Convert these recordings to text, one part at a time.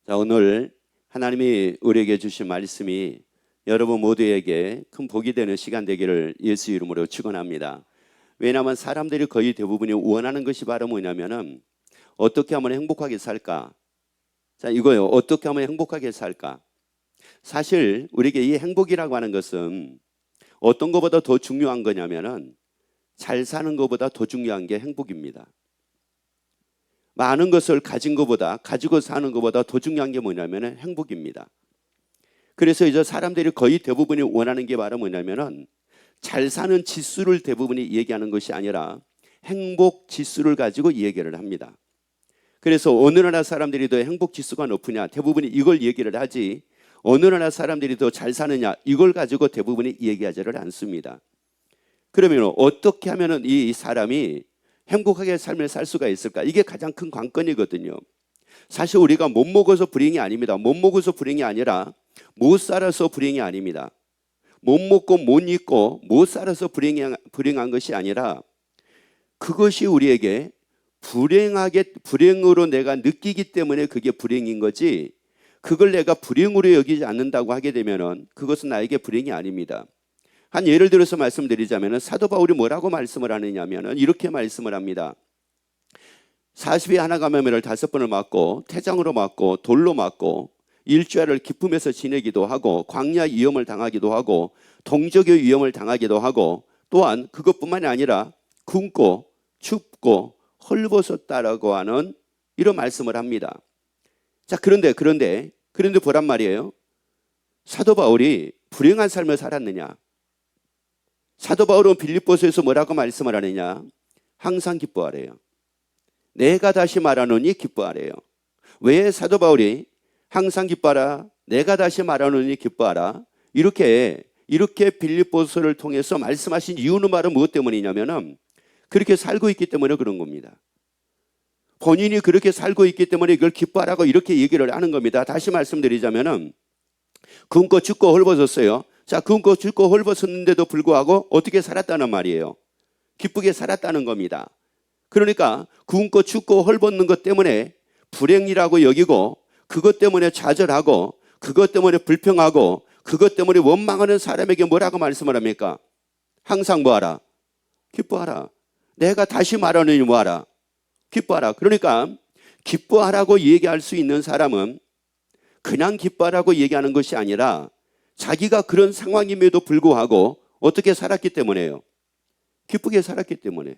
자, 오늘 하나님이 우리에게 주신 말씀이 여러분 모두에게 큰 복이 되는 시간 되기를 예수 이름으로 축원합니다. 왜냐하면 사람들이 거의 대부분이 원하는 것이 바로 뭐냐면은 어떻게 하면 행복하게 살까? 자, 이거요. 어떻게 하면 행복하게 살까? 사실 우리에게 이 행복이라고 하는 것은 어떤 것보다 더 중요한 거냐면은 잘 사는 것보다 더 중요한 게 행복입니다. 많은 것을 가진 것보다, 가지고 사는 것보다 더 중요한 게 뭐냐면은 행복입니다. 그래서 이제 사람들이 거의 대부분이 원하는 게 바로 뭐냐면은 잘 사는 지수를 대부분이 얘기하는 것이 아니라 행복 지수를 가지고 얘기를 합니다. 그래서 어느 나라 사람들이 더 행복 지수가 높으냐, 대부분이 이걸 얘기를 하지, 어느 나라 사람들이 더 잘 사느냐, 이걸 가지고 대부분이 얘기하지를 않습니다. 그러면 어떻게 하면은 이 사람이 행복하게 삶을 살 수가 있을까? 이게 가장 큰 관건이거든요. 사실 우리가 못 먹어서 불행이 아닙니다. 못 먹어서 불행이 아니라 못 살아서 불행이 아닙니다. 못 먹고 못 입고 못 살아서 불행한 것이 아니라 그것이 우리에게 불행으로 내가 느끼기 때문에 그게 불행인 거지, 그걸 내가 불행으로 여기지 않는다고 하게 되면은 그것은 나에게 불행이 아닙니다. 한 예를 들어서 말씀드리자면 사도 바울이 뭐라고 말씀을 하느냐면 이렇게 말씀을 합니다. 40에 하나 감염을 5번을 맞고 태장으로 맞고 돌로 맞고 일주일을 기쁨에서 지내기도 하고 광야 위험을 당하기도 하고 동족의 위험을 당하기도 하고 또한 그것뿐만이 아니라 굶고 춥고 헐벗었다라고 하는 이런 말씀을 합니다. 자, 그런데 보란 말이에요. 사도 바울이 불행한 삶을 살았느냐? 사도 바울은 빌립보서에서 뭐라고 말씀을 하느냐? 항상 기뻐하래요. 내가 다시 말하노니 기뻐하래요. 왜 사도 바울이 항상 기뻐하라, 내가 다시 말하노니 기뻐하라, 이렇게 빌립보서를 통해서 말씀하신 이유는 바로 무엇 때문이냐면은 그렇게 살고 있기 때문에 그런 겁니다. 본인이 그렇게 살고 있기 때문에 이걸 기뻐하라고 이렇게 얘기를 하는 겁니다. 다시 말씀드리자면은 굶고 춥고 헐벗었어요. 자, 굶고 춥고 헐벗었는데도 불구하고 어떻게 살았다는 말이에요? 기쁘게 살았다는 겁니다. 그러니까 굶고 춥고 헐벗는 것 때문에 불행이라고 여기고 그것 때문에 좌절하고 그것 때문에 불평하고 그것 때문에 원망하는 사람에게 뭐라고 말씀을 합니까? 항상 뭐하라? 기뻐하라. 내가 다시 말하느니 뭐하라? 기뻐하라. 그러니까 기뻐하라고 얘기할 수 있는 사람은 그냥 기뻐하라고 얘기하는 것이 아니라 자기가 그런 상황임에도 불구하고 어떻게 살았기 때문에요? 기쁘게 살았기 때문에.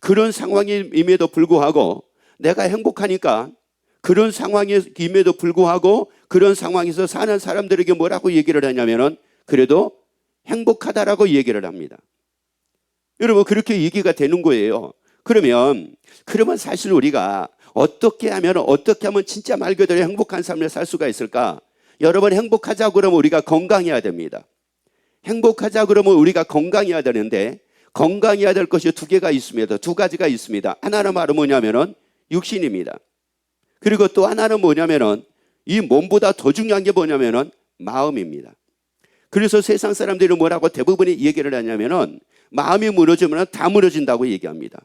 그런 상황임에도 불구하고 내가 행복하니까 그런 상황임에도 불구하고 그런 상황에서 사는 사람들에게 뭐라고 얘기를 하냐면은 그래도 행복하다라고 얘기를 합니다. 여러분, 그렇게 얘기가 되는 거예요. 그러면 사실 우리가 어떻게 하면 진짜 말 그대로 행복한 삶을 살 수가 있을까? 여러분, 행복하자 그러면 우리가 건강해야 됩니다. 행복하자 그러면 우리가 건강해야 되는데 건강해야 될 것이 두 가지가 있습니다. 하나는 바로 뭐냐면은 육신입니다. 그리고 또 하나는 뭐냐면은 이 몸보다 더 중요한 게 뭐냐면은 마음입니다. 그래서 세상 사람들이 뭐라고 대부분이 얘기를 하냐면은 마음이 무너지면 다 무너진다고 얘기합니다.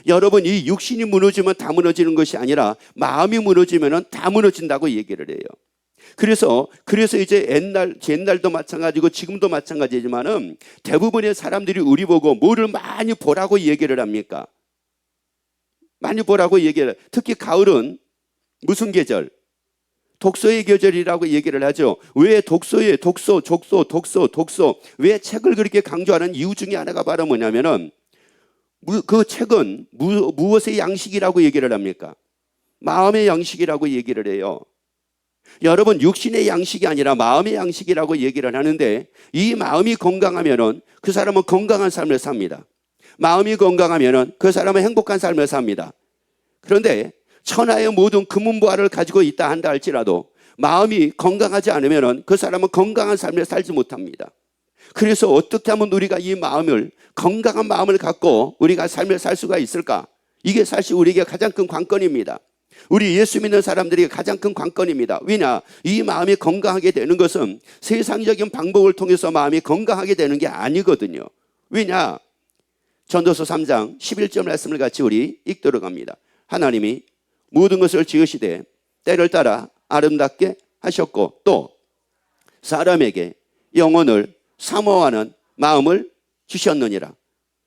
여러분, 이 육신이 무너지면 다 무너지는 것이 아니라 마음이 무너지면 다 무너진다고 얘기를 해요. 그래서 이제 옛날도 마찬가지고 지금도 마찬가지지만은 대부분의 사람들이 우리 보고 뭐를 많이 보라고 얘기를 합니까? 많이 보라고 얘기를. 특히 가을은 무슨 계절? 독서의 계절이라고 얘기를 하죠. 왜 독서, 왜 책을 그렇게 강조하는 이유 중에 하나가 바로 뭐냐면은 그 책은 무엇의 양식이라고 얘기를 합니까? 마음의 양식이라고 얘기를 해요. 여러분, 육신의 양식이 아니라 마음의 양식이라고 얘기를 하는데 이 마음이 건강하면은 그 사람은 건강한 삶을 삽니다. 마음이 건강하면은 그 사람은 행복한 삶을 삽니다. 그런데 천하의 모든 금은보화를 가지고 있다 한다 할지라도 마음이 건강하지 않으면은 그 사람은 건강한 삶을 살지 못합니다. 그래서 어떻게 하면 우리가 이 마음을, 건강한 마음을 갖고 우리가 삶을 살 수가 있을까? 이게 사실 우리에게 가장 큰 관건입니다. 우리 예수 믿는 사람들이 가장 큰 관건입니다. 왜냐? 이 마음이 건강하게 되는 것은 세상적인 방법을 통해서 마음이 건강하게 되는 게 아니거든요. 왜냐? 전도서 3장 11절 말씀을 같이 우리 읽도록 합니다. 하나님이 모든 것을 지으시되 때를 따라 아름답게 하셨고 또 사람에게 영혼을 사모하는 마음을 주셨느니라.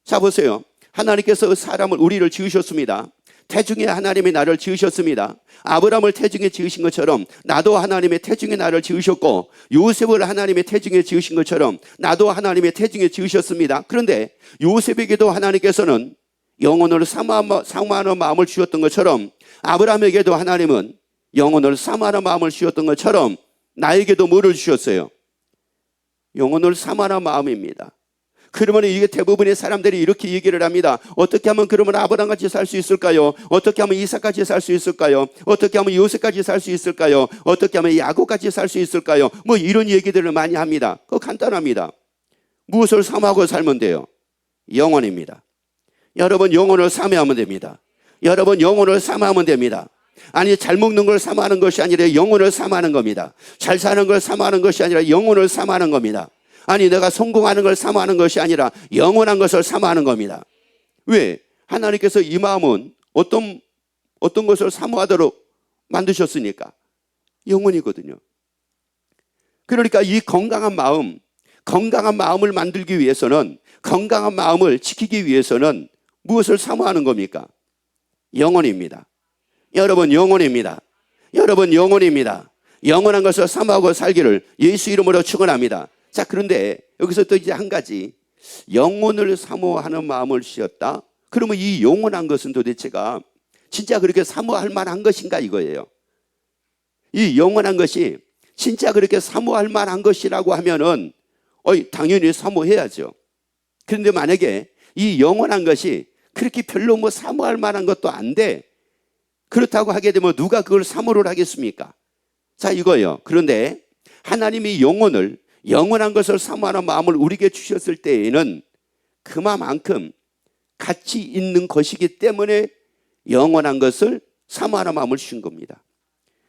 자 보세요. 하나님께서 사람을 우리를 지으셨습니다. 태중에 하나님이 나를 지으셨습니다. 아브라함을 태중에 지으신 것처럼 나도 하나님의 태중에 나를 지으셨고 요셉을 하나님의 태중에 지으신 것처럼 나도 하나님의 태중에 지으셨습니다. 그런데 요셉에게도 하나님께서는 영혼을 사모하는 마음을 주셨던 것처럼 아브라함에게도 하나님은 영혼을 사모하는 마음을 주셨던 것처럼 나에게도 뭐를 주셨어요? 영혼을 사모하는 마음입니다. 그러면 이게 대부분의 사람들이 이렇게 얘기를 합니다. 어떻게 하면 그러면 아브라함같이 살 수 있을까요? 어떻게 하면 이삭같이 살 수 있을까요? 어떻게 하면 요셉같이 살 수 있을까요? 어떻게 하면 야곱같이 살 수 있을까요? 뭐 이런 얘기들을 많이 합니다. 그거 간단합니다. 무엇을 사모하고 살면 돼요? 영혼입니다. 여러분 영혼을 사모하면 됩니다. 여러분 영혼을 사모하면 됩니다. 아니 잘 먹는 걸 사모하는 것이 아니라 영혼을 사모하는 겁니다. 잘 사는 걸 사모하는 것이 아니라 영혼을 사모하는 겁니다. 아니 내가 성공하는 걸 사모하는 것이 아니라 영원한 것을 사모하는 겁니다. 왜? 하나님께서 이 마음은 어떤 것을 사모하도록 만드셨으니까 영혼이거든요. 그러니까 이 건강한 마음을 만들기 위해서는, 건강한 마음을 지키기 위해서는 무엇을 사모하는 겁니까? 영혼입니다. 여러분 영혼입니다. 여러분 영혼입니다. 영원한 것을 사모하고 살기를 예수 이름으로 축원합니다. 자, 그런데 여기서 또 이제 한 가지, 영혼을 사모하는 마음을 주셨다. 그러면 이 영원한 것은 도대체가 진짜 그렇게 사모할 만한 것인가 이거예요. 이 영원한 것이 진짜 그렇게 사모할 만한 것이라고 하면은 당연히 사모해야죠. 그런데 만약에 이 영원한 것이 그렇게 별로 뭐 사모할 만한 것도 안 돼. 그렇다고 하게 되면 누가 그걸 사모를 하겠습니까? 자, 이거예요. 그런데 하나님이 영원한 것을 사모하는 마음을 우리에게 주셨을 때에는 그만큼 가치 있는 것이기 때문에 영원한 것을 사모하는 마음을 주신 겁니다.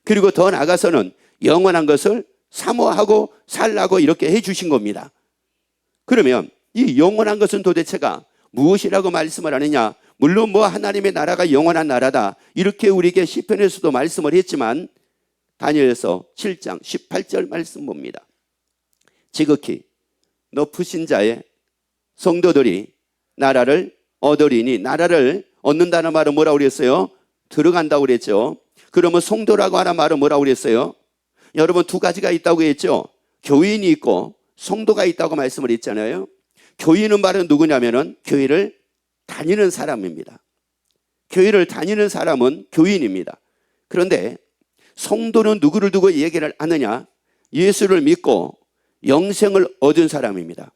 그리고 더 나아가서는 영원한 것을 사모하고 살라고 이렇게 해 주신 겁니다. 그러면 이 영원한 것은 도대체가 무엇이라고 말씀을 하느냐? 물론 뭐 하나님의 나라가 영원한 나라다 이렇게 우리에게 시편에서도 말씀을 했지만 다니엘서 7장 18절 말씀 봅니다. 지극히 높으신 자의 성도들이 나라를 얻으리니, 나라를 얻는다는 말은 뭐라고 그랬어요? 들어간다고 그랬죠. 그러면 성도라고 하는 말은 뭐라고 그랬어요? 여러분 두 가지가 있다고 했죠. 교인이 있고 성도가 있다고 말씀을 했잖아요. 교인은 말은 누구냐면은 교회를 다니는 사람입니다. 교회를 다니는 사람은 교인입니다. 그런데 성도는 누구를 두고 얘기를 하느냐? 예수를 믿고 영생을 얻은 사람입니다.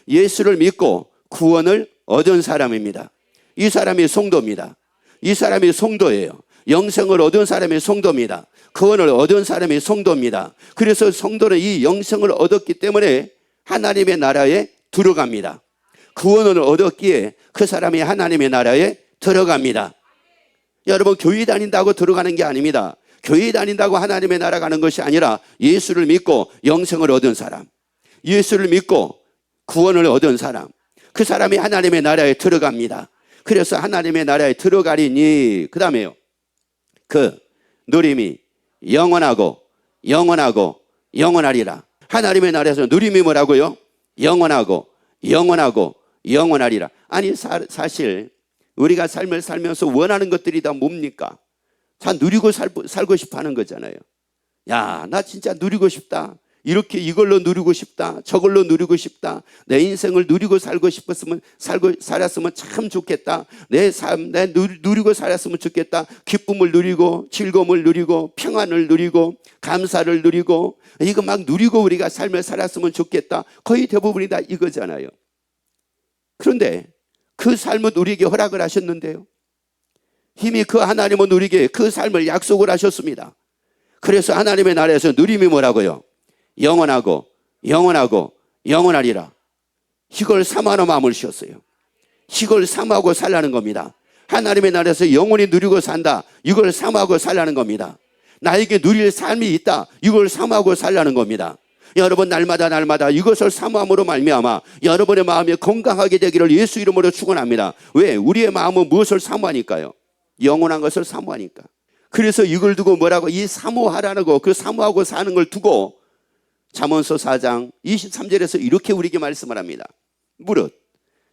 예수를 믿고 구원을 얻은 사람입니다. 이 사람이 성도입니다. 이 사람이 성도예요. 영생을 얻은 사람이 성도입니다. 구원을 얻은 사람이 성도입니다. 그래서 성도는 이 영생을 얻었기 때문에 하나님의 나라에 들어갑니다. 구원을 얻었기에 그 사람이 하나님의 나라에 들어갑니다. 여러분 교회 다닌다고 들어가는 게 아닙니다. 교회 다닌다고 하나님의 나라 가는 것이 아니라 예수를 믿고 영생을 얻은 사람, 예수를 믿고 구원을 얻은 사람, 그 사람이 하나님의 나라에 들어갑니다. 그래서 하나님의 나라에 들어가리니 그 다음에요, 그 누림이 영원하고 영원하고 영원하리라. 하나님의 나라에서 누림이 뭐라고요? 영원하고 영원하고 영원하리라. 아니 사실 우리가 삶을 살면서 원하는 것들이 다 뭡니까? 다 누리고 살고 싶어 하는 거잖아요. 야, 나 진짜 누리고 싶다. 이렇게 이걸로 누리고 싶다. 저걸로 누리고 싶다. 내 인생을 누리고 살고 싶었으면 살았으면 참 좋겠다. 내 삶 누리고 살았으면 좋겠다. 기쁨을 누리고 즐거움을 누리고 평안을 누리고 감사를 누리고 이거 막 누리고 우리가 삶을 살았으면 좋겠다. 거의 대부분이 다 이거잖아요. 그런데 그 삶은 우리에게 허락을 하셨는데요. 이미 그 하나님은 우리에게 그 삶을 약속을 하셨습니다. 그래서 하나님의 나라에서 누림이 뭐라고요? 영원하고 영원하고 영원하리라. 이걸 사모하는 마음을 주셨어요. 이걸 사모하고 살라는 겁니다. 하나님의 나라에서 영원히 누리고 산다. 이걸 사모하고 살라는 겁니다. 나에게 누릴 삶이 있다. 이걸 사모하고 살라는 겁니다. 여러분 날마다 이것을 사모함으로 말미암아 여러분의 마음이 건강하게 되기를 예수 이름으로 축원합니다. 왜? 우리의 마음은 무엇을 사모하니까요? 영원한 것을 사모하니까. 그래서 이걸 두고 뭐라고, 이 사모하라는 거, 그 사모하고 사는 걸 두고 잠언서 4장 23절에서 이렇게 우리에게 말씀을 합니다. 무릇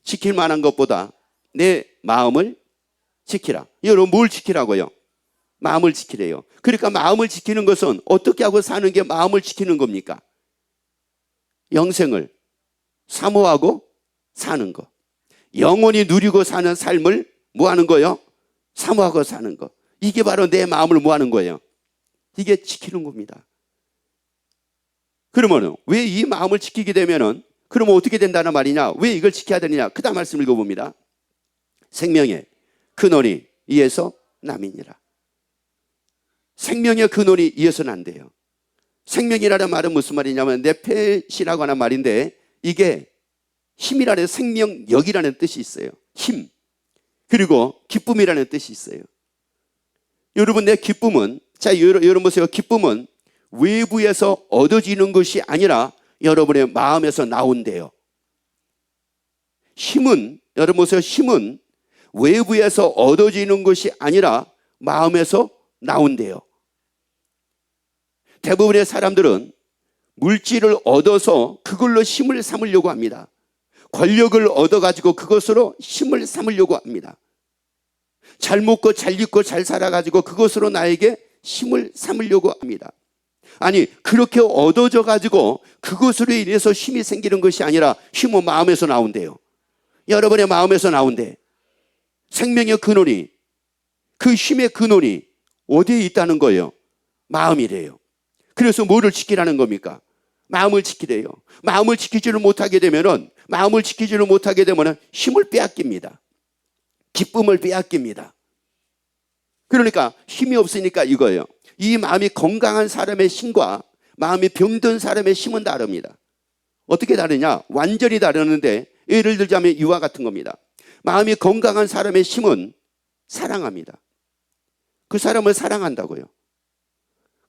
지킬 만한 것보다 내 마음을 지키라. 여러분, 뭘 지키라고요? 마음을 지키래요. 그러니까 마음을 지키는 것은 어떻게 하고 사는 게 마음을 지키는 겁니까? 영생을 사모하고 사는 거, 영원히 누리고 사는 삶을 뭐 하는 거요? 사모하고 사는 거. 이게 바로 내 마음을 뭐 하는 거예요? 이게 지키는 겁니다. 그러면 왜 이 마음을 지키게 되면은, 그러면 어떻게 된다는 말이냐? 왜 이걸 지켜야 되느냐? 그 다음 말씀 읽어봅니다. 생명의 근원이 이에서 남이니라. 생명의 근원이 이에서 난대요. 생명이라는 말은 무슨 말이냐면 네펫이라고 하는 말인데, 이게 힘이라는, 생명력이라는 뜻이 있어요. 힘. 그리고 기쁨이라는 뜻이 있어요. 여러분, 내 기쁨은, 자, 여러분 보세요. 기쁨은 외부에서 얻어지는 것이 아니라 여러분의 마음에서 나온대요. 힘은, 여러분 보세요. 힘은 외부에서 얻어지는 것이 아니라 마음에서 나온대요. 대부분의 사람들은 물질을 얻어서 그걸로 힘을 삼으려고 합니다. 권력을 얻어가지고 그것으로 힘을 삼으려고 합니다. 잘 먹고 잘 입고 잘 살아가지고 그것으로 나에게 힘을 삼으려고 합니다. 아니, 그렇게 얻어져 가지고 그것으로 인해서 힘이 생기는 것이 아니라 힘은 마음에서 나온대요. 여러분의 마음에서 나온대. 생명의 근원이, 그 힘의 근원이 어디에 있다는 거예요? 마음이래요. 그래서 뭐를 지키라는 겁니까? 마음을 지키래요. 마음을 지키지를 못하게 되면은, 힘을 빼앗깁니다. 기쁨을 빼앗깁니다. 그러니까 힘이 없으니까 이거예요. 이 마음이 건강한 사람의 힘과 마음이 병든 사람의 힘은 다릅니다. 어떻게 다르냐? 완전히 다르는데, 예를 들자면 이와 같은 겁니다. 마음이 건강한 사람의 힘은 사랑합니다. 그 사람을 사랑한다고요.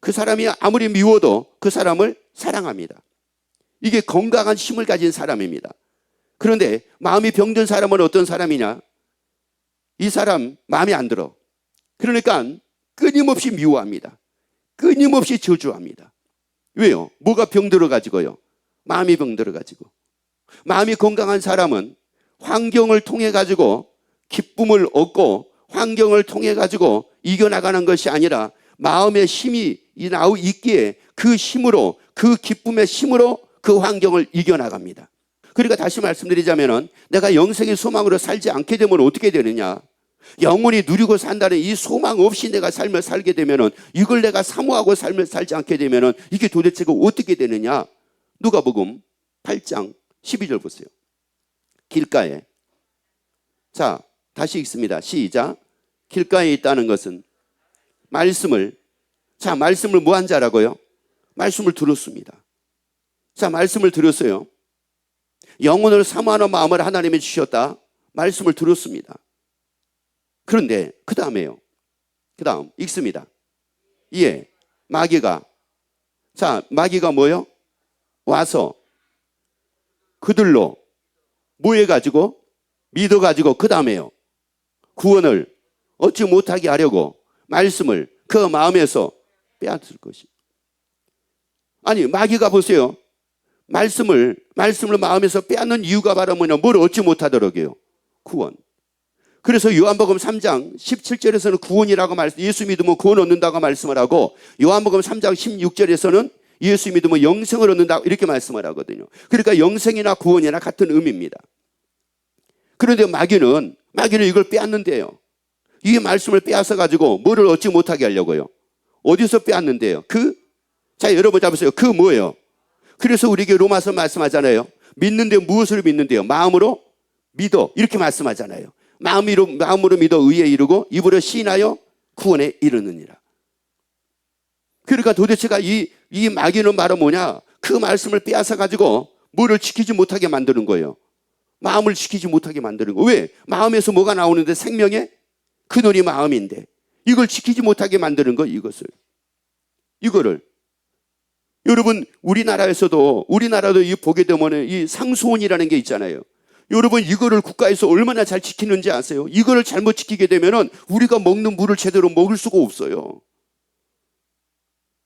그 사람이 아무리 미워도 그 사람을 사랑합니다. 이게 건강한 힘을 가진 사람입니다. 그런데 마음이 병든 사람은 어떤 사람이냐? 이 사람 마음에 안 들어. 그러니까 끊임없이 미워합니다. 끊임없이 저주합니다. 왜요? 뭐가 병들어가지고요? 마음이 병들어가지고. 마음이 건강한 사람은 환경을 통해 가지고 기쁨을 얻고 환경을 통해 가지고 이겨나가는 것이 아니라 마음의 힘이 있기에 그 힘으로, 그 기쁨의 힘으로 그 환경을 이겨나갑니다. 그러니까 다시 말씀드리자면, 내가 영생의 소망으로 살지 않게 되면 어떻게 되느냐? 영원히 누리고 산다는 이 소망 없이 내가 삶을 살게 되면은, 이걸 내가 사모하고 삶을 살지 않게 되면은 이게 도대체가 어떻게 되느냐? 누가복음 8장 12절 보세요. 길가에, 자, 다시 읽습니다. 시작. 길가에 있다는 것은 말씀을 뭐 한 자라고요? 말씀을 들었습니다. 자, 말씀을 들었어요. 영혼을 사모하는 마음을 하나님이 주셨다. 말씀을 들었습니다. 그런데 그 다음에요. 그 다음 읽습니다. 예, 마귀가 뭐요? 와서 그들로 뭐 해가지고? 믿어가지고 그 다음에요. 구원을 얻지 못하게 하려고 말씀을 그 마음에서 빼앗을 것이. 아니, 마귀가 보세요. 말씀을 마음에서 빼앗는 이유가 바로 뭐냐? 뭘 얻지 못하도록이요? 구원. 그래서 요한복음 3장 17절에서는 구원이라고 예수 믿으면 구원 얻는다고 말씀을 하고, 요한복음 3장 16절에서는 예수 믿으면 영생을 얻는다 이렇게 말씀을 하거든요. 그러니까 영생이나 구원이나 같은 의미입니다. 그런데 마귀는 이걸 빼앗는데요. 이 말씀을 빼앗아 가지고 뭐를 얻지 못하게 하려고요? 어디서 빼앗는데요? 자, 여러분 잡으세요. 그 뭐예요? 그래서 우리에게 로마서 말씀하잖아요. 믿는데 무엇을 믿는데요? 마음으로 믿어 이렇게 말씀하잖아요. 마음으로 믿어 의에 이르고 입으로 시인하여 구원에 이르느니라. 그러니까 도대체가 이 마귀는 바로 뭐냐? 그 말씀을 빼앗아 가지고 뭐를 지키지 못하게 만드는 거예요. 마음을 지키지 못하게 만드는 거예요. 왜? 마음에서 뭐가 나오는데? 생명의 근원이 마음인데 이걸 지키지 못하게 만드는 거, 이거를 여러분, 우리나라도 이 보게 되면 이 상수원이라는 게 있잖아요. 여러분 이거를 국가에서 얼마나 잘 지키는지 아세요? 이거를 잘못 지키게 되면은 우리가 먹는 물을 제대로 먹을 수가 없어요.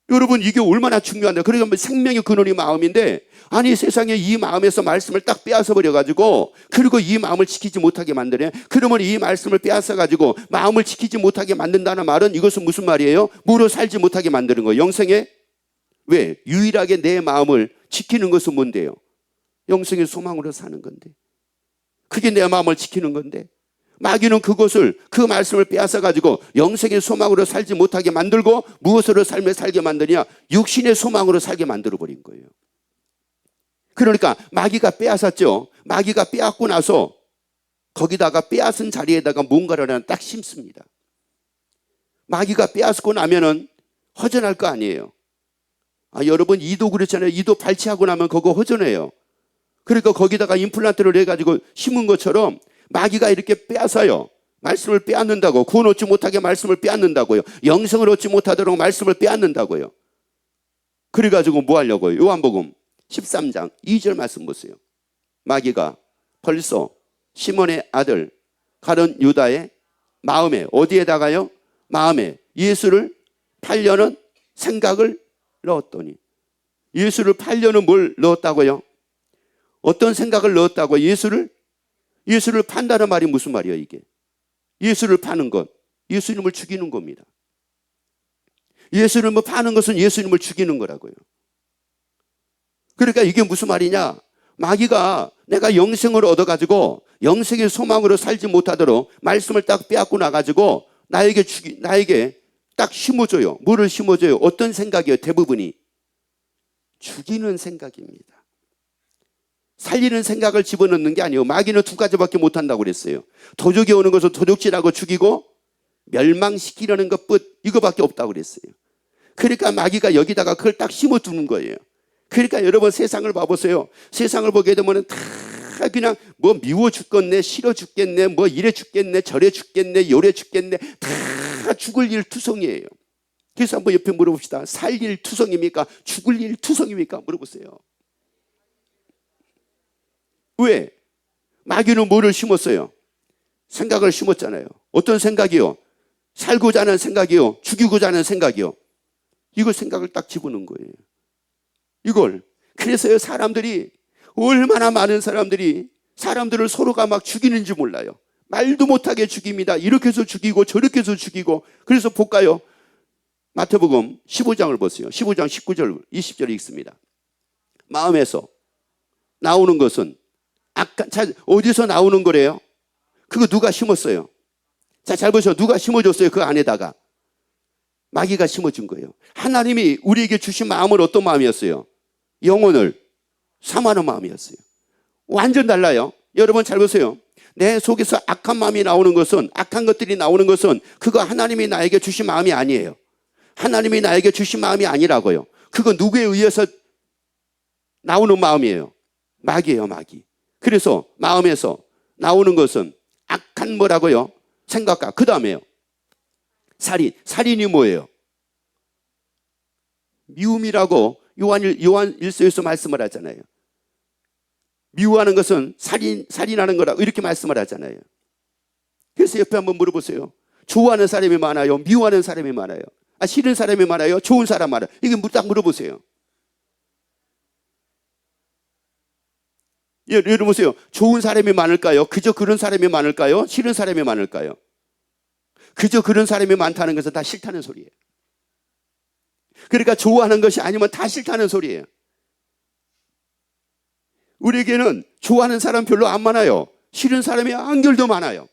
여러분 이게 얼마나 중요한데, 그러니까 생명의 근원이 마음인데, 아니 세상에 이 마음에서 말씀을 딱 빼앗아 버려가지고, 그리고 이 마음을 지키지 못하게 만드네. 그러면 이 말씀을 빼앗아가지고 마음을 지키지 못하게 만든다는 말은, 이것은 무슨 말이에요? 무로 살지 못하게 만드는 거예요. 영생에 왜? 유일하게 내 마음을 지키는 것은 뭔데요? 영생의 소망으로 사는 건데, 그게 내 마음을 지키는 건데, 마귀는 그것을, 그 말씀을 빼앗아가지고 영생의 소망으로 살지 못하게 만들고, 무엇으로 삶을 살게 만드냐? 육신의 소망으로 살게 만들어버린 거예요. 그러니까 마귀가 빼앗았죠. 마귀가 빼앗고 나서 거기다가 빼앗은 자리에다가 뭔가를 하나 딱 심습니다. 마귀가 빼앗고 나면은 허전할 거 아니에요. 여러분 이도 그렇잖아요. 이도 발치하고 나면 그거 허전해요. 그러니까 거기다가 임플란트를 해가지고 심은 것처럼 마귀가 이렇게 빼앗아요. 말씀을 빼앗는다고. 구원 얻지 못하게 말씀을 빼앗는다고요. 영생을 얻지 못하도록 말씀을 빼앗는다고요. 그래가지고 뭐 하려고요? 요한복음 13장 2절 말씀 보세요. 마귀가 벌써 시몬의 아들 가룟 유다의 마음에, 어디에다가요? 마음에 예수를 팔려는 생각을 넣었더니. 예수를 팔려는 뭘 넣었다고요? 어떤 생각을 넣었다고요? 예수를 판다는 말이 무슨 말이에요 이게? 예수를 파는 것, 예수님을 죽이는 겁니다. 예수님을 파는 것은 예수님을 죽이는 거라고요. 그러니까 이게 무슨 말이냐? 마귀가 내가 영생을 얻어가지고 영생의 소망으로 살지 못하도록 말씀을 딱 빼앗고 나가지고 나에게 딱 심어줘요. 뭐를 심어줘요? 어떤 생각이에요? 대부분이 죽이는 생각입니다. 살리는 생각을 집어넣는 게 아니에요. 마귀는 두 가지밖에 못한다고 그랬어요. 도적이 오는 것을 도적질하고 죽이고 멸망시키려는 것뿐, 이거밖에 없다고 그랬어요. 그러니까 마귀가 여기다가 그걸 딱 심어두는 거예요. 그러니까 여러분 세상을 봐보세요. 세상을 보게 되면 다 그냥 뭐 미워 죽겠네, 싫어 죽겠네, 뭐 이래 죽겠네, 저래 죽겠네, 요래 죽겠네, 다 죽을 일 투성이에요. 그래서 한번 옆에 물어봅시다. 살 일 투성입니까? 죽을 일 투성입니까? 물어보세요. 왜? 마귀는 뭐를 심었어요? 생각을 심었잖아요. 어떤 생각이요? 살고자 하는 생각이요? 죽이고자 하는 생각이요? 이걸 생각을 딱 집어넣은 거예요. 이걸. 그래서요, 사람들이, 얼마나 많은 사람들을 서로가 막 죽이는지 몰라요. 말도 못하게 죽입니다. 이렇게 해서 죽이고 저렇게 해서 죽이고. 그래서 볼까요? 마태복음 15장을 보세요. 15장 19절 20절에 읽습니다. 마음에서 나오는 것은 어디서 나오는 거래요? 그거 누가 심었어요? 자, 잘 보세요. 누가 심어줬어요? 그 안에다가. 마귀가 심어준 거예요. 하나님이 우리에게 주신 마음은 어떤 마음이었어요? 영혼을 사모하는 마음이었어요. 완전 달라요. 여러분 잘 보세요. 내 속에서 악한 마음이 나오는 것은, 악한 것들이 나오는 것은 그거 하나님이 나에게 주신 마음이 아니에요. 하나님이 나에게 주신 마음이 아니라고요. 그거 누구에 의해서 나오는 마음이에요? 마귀예요, 마귀. 그래서 마음에서 나오는 것은 악한 뭐라고요? 생각과, 그 다음에요, 살인이 뭐예요? 미움이라고 요한 1서에서 말씀을 하잖아요. 미워하는 것은 살인하는 거라고 이렇게 말씀을 하잖아요. 그래서 옆에 한번 물어보세요. 좋아하는 사람이 많아요? 미워하는 사람이 많아요? 싫은 사람이 많아요? 좋은 사람 많아요? 이게 딱 물어보세요. 여러분 보세요. 좋은 사람이 많을까요? 그저 그런 사람이 많을까요? 싫은 사람이 많을까요? 그저 그런 사람이 많다는 것은 다 싫다는 소리예요. 그러니까 좋아하는 것이 아니면 다 싫다는 소리예요. 우리에게는 좋아하는 사람 별로 안 많아요. 싫은 사람이 한결더 많아요.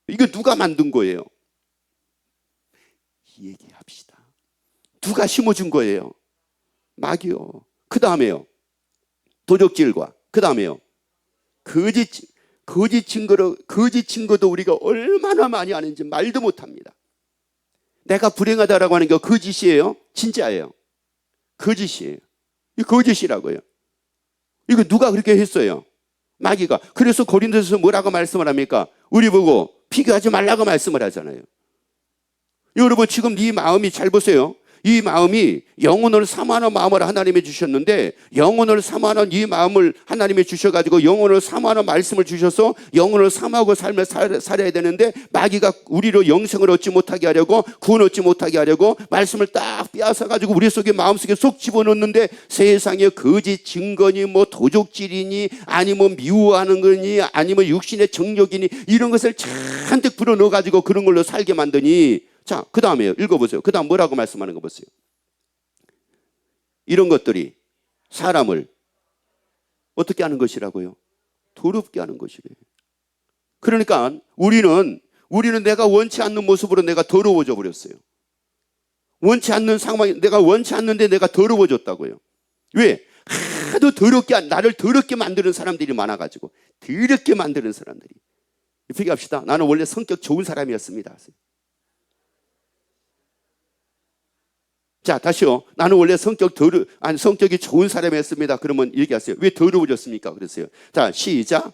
이거 누가 만든 거예요? 얘기합시다. 누가 심어준 거예요? 마귀요. 그 다음에요, 도적질과, 그 다음에요, 거짓 증거도 우리가 얼마나 많이 아는지 말도 못합니다. 내가 불행하다라고 하는 게 거짓이에요? 진짜예요? 거짓이에요. 이 거짓이라고요. 이거 누가 그렇게 했어요? 마귀가. 그래서 고린도서에서 뭐라고 말씀을 합니까? 우리 보고 비교하지 말라고 말씀을 하잖아요. 여러분 지금 네 마음이, 잘 보세요. 이 마음이 영혼을 사모하는 마음을 하나님이 주셨는데, 영혼을 사모하는 이 마음을 하나님이 주셔가지고 영혼을 사모하는 말씀을 주셔서 영혼을 사모하고 삶을 살아야 되는데, 마귀가 우리로 영생을 얻지 못하게 하려고, 구원 얻지 못하게 하려고 말씀을 딱 빼앗아가지고 우리 속에 마음속에 쏙 집어넣는데, 세상에 거짓 증거니 뭐 도적질이니 아니면 미워하는 거니 아니면 육신의 정욕이니 이런 것을 잔뜩 불어넣어가지고 그런 걸로 살게 만드니, 자, 그 다음에요. 읽어보세요. 그 다음 뭐라고 말씀하는 거 보세요. 이런 것들이 사람을 어떻게 하는 것이라고요? 더럽게 하는 것이래요. 그러니까 우리는 내가 원치 않는 모습으로 내가 더러워져 버렸어요. 원치 않는 상황이, 내가 원치 않는데 내가 더러워졌다고요. 왜? 하도 나를 더럽게 만드는 사람들이 많아가지고, 더럽게 만드는 사람들이. 이렇게 합시다. 나는 원래 성격 좋은 사람이었습니다. 자, 다시요. 나는 원래 성격이 좋은 사람이었습니다. 그러면 얘기하세요. 왜 더러워졌습니까? 그랬어요. 자, 시작.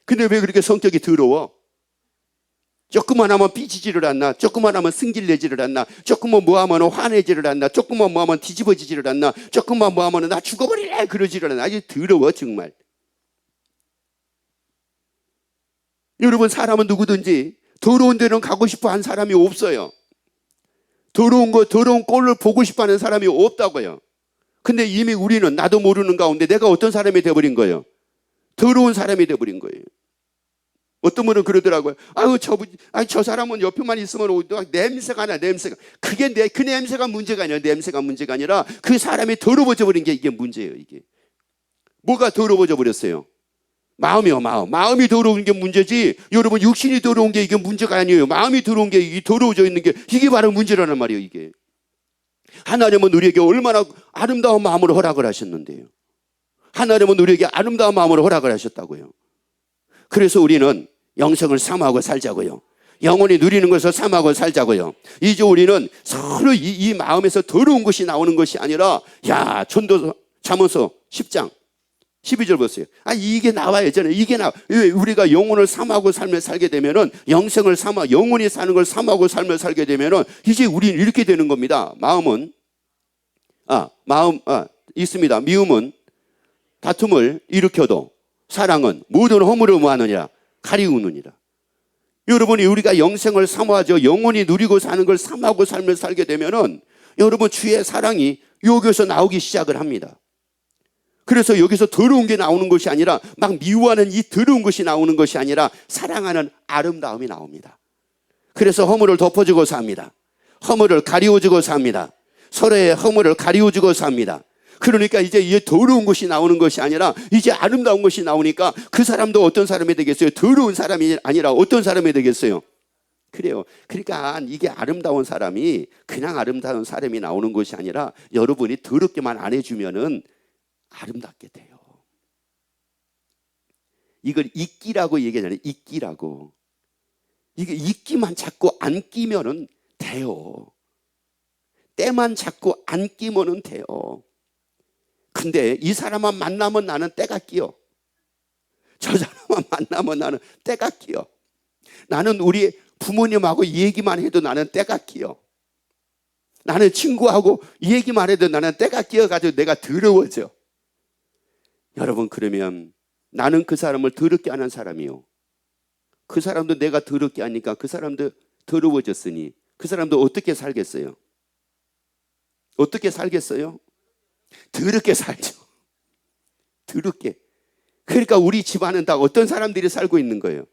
근데 왜 그렇게 성격이 더러워? 조금만 하면 삐지지를 않나? 조금만 하면 승질내지를 않나? 조금만 뭐 하면 화내지를 않나? 조금만 뭐 하면 뒤집어지지를 않나? 조금만 뭐 하면 나 죽어버릴래? 그러지를 않나? 아주 더러워 정말. 여러분, 사람은 누구든지 더러운 데는 가고 싶어 한 사람이 없어요. 더러운 꼴을 보고 싶어 하는 사람이 없다고요. 근데 이미 우리는 나도 모르는 가운데 내가 어떤 사람이 되어버린 거예요? 더러운 사람이 되어버린 거예요. 어떤 분은 그러더라고요. 저 사람은 옆에만 있으면 냄새가 나, 냄새가. 그 냄새가 문제가 아니라, 냄새가 문제가 아니라 그 사람이 더러워져 버린 게 이게 문제예요, 이게. 뭐가 더러워져 버렸어요? 마음이요, 마음. 마음이 더러운 게 문제지, 여러분, 육신이 더러운 게 이게 문제가 아니에요. 마음이 더러운 게, 이게 더러워져 있는 게, 이게 바로 문제라는 말이에요, 이게. 하나님은 우리에게 얼마나 아름다운 마음으로 허락을 하셨는데요. 하나님은 우리에게 아름다운 마음으로 허락을 하셨다고요. 그래서 우리는 영생을 사모하고 살자고요. 영원히 누리는 것을 사모하고 살자고요. 이제 우리는 서로 이 마음에서 더러운 것이 나오는 것이 아니라, 전도서, 잠언서 10장 12절 보세요. 이게 나와야 잖아요. 이게 우리가 영혼을 사모하고 삶을 살게 되면은, 영생을 영혼이 사는 걸 사모하고 삶을 살게 되면은, 이제 우리는 이렇게 되는 겁니다. 있습니다. 미움은 다툼을 일으켜도 사랑은 모든 허물을 뭐하느니라? 가리우느니라. 여러분이 우리가 영생을 사모하죠. 영혼이 누리고 사는 걸 사모하고 삶을 살게 되면은, 여러분, 주의 사랑이 여기서 나오기 시작을 합니다. 그래서 여기서 더러운 게 나오는 것이 아니라, 막 미워하는 이 더러운 것이 나오는 것이 아니라, 사랑하는 아름다움이 나옵니다. 그래서 허물을 덮어주고 삽니다. 허물을 가리워주고 삽니다. 서로의 허물을 가리워주고 삽니다. 그러니까 이제 이 더러운 것이 나오는 것이 아니라 이제 아름다운 것이 나오니까, 그 사람도 어떤 사람이 되겠어요? 더러운 사람이 아니라 어떤 사람이 되겠어요? 그래요. 그러니까 이게 아름다운 사람이 그냥 아름다운 사람이 나오는 것이 아니라, 여러분이 더럽게만 안 해주면은 아름답게 돼요. 이걸 이끼라고 얘기하잖아요. 이끼라고. 이게 이끼만 잡고 안 끼면은 돼요. 때만 잡고 안 끼면은 돼요. 근데 이 사람만 만나면 나는 때가 끼어. 저 사람만 만나면 나는 때가 끼어. 나는 우리 부모님하고 얘기만 해도 나는 때가 끼어. 나는 친구하고 얘기만 해도 나는 때가 끼어가지고 내가 더러워져. 여러분, 그러면 나는 그 사람을 더럽게 하는 사람이요. 그 사람도 내가 더럽게 하니까 그 사람도 더러워졌으니 그 사람도 어떻게 살겠어요? 어떻게 살겠어요? 더럽게 살죠. 더럽게. 그러니까 우리 집안은 다 어떤 사람들이 살고 있는 거예요?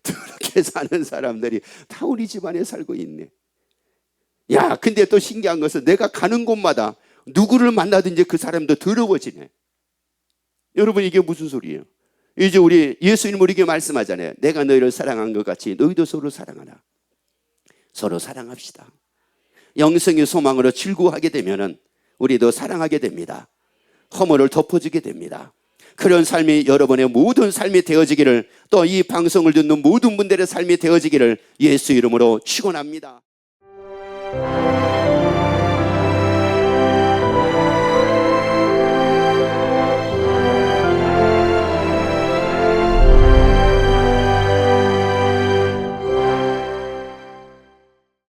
더럽게 사는 사람들이 다 우리 집안에 살고 있네. 근데 또 신기한 것은 내가 가는 곳마다 누구를 만나든지 그 사람도 더러워지네. 여러분, 이게 무슨 소리예요? 이제 우리 예수님 우리에게 말씀하잖아요. 내가 너희를 사랑한 것 같이 너희도 서로 사랑하라. 서로 사랑합시다. 영생의 소망으로 즐거워하게 되면은 우리도 사랑하게 됩니다. 허물을 덮어주게 됩니다. 그런 삶이 여러분의 모든 삶이 되어지기를, 또 이 방송을 듣는 모든 분들의 삶이 되어지기를 예수 이름으로 축원합니다.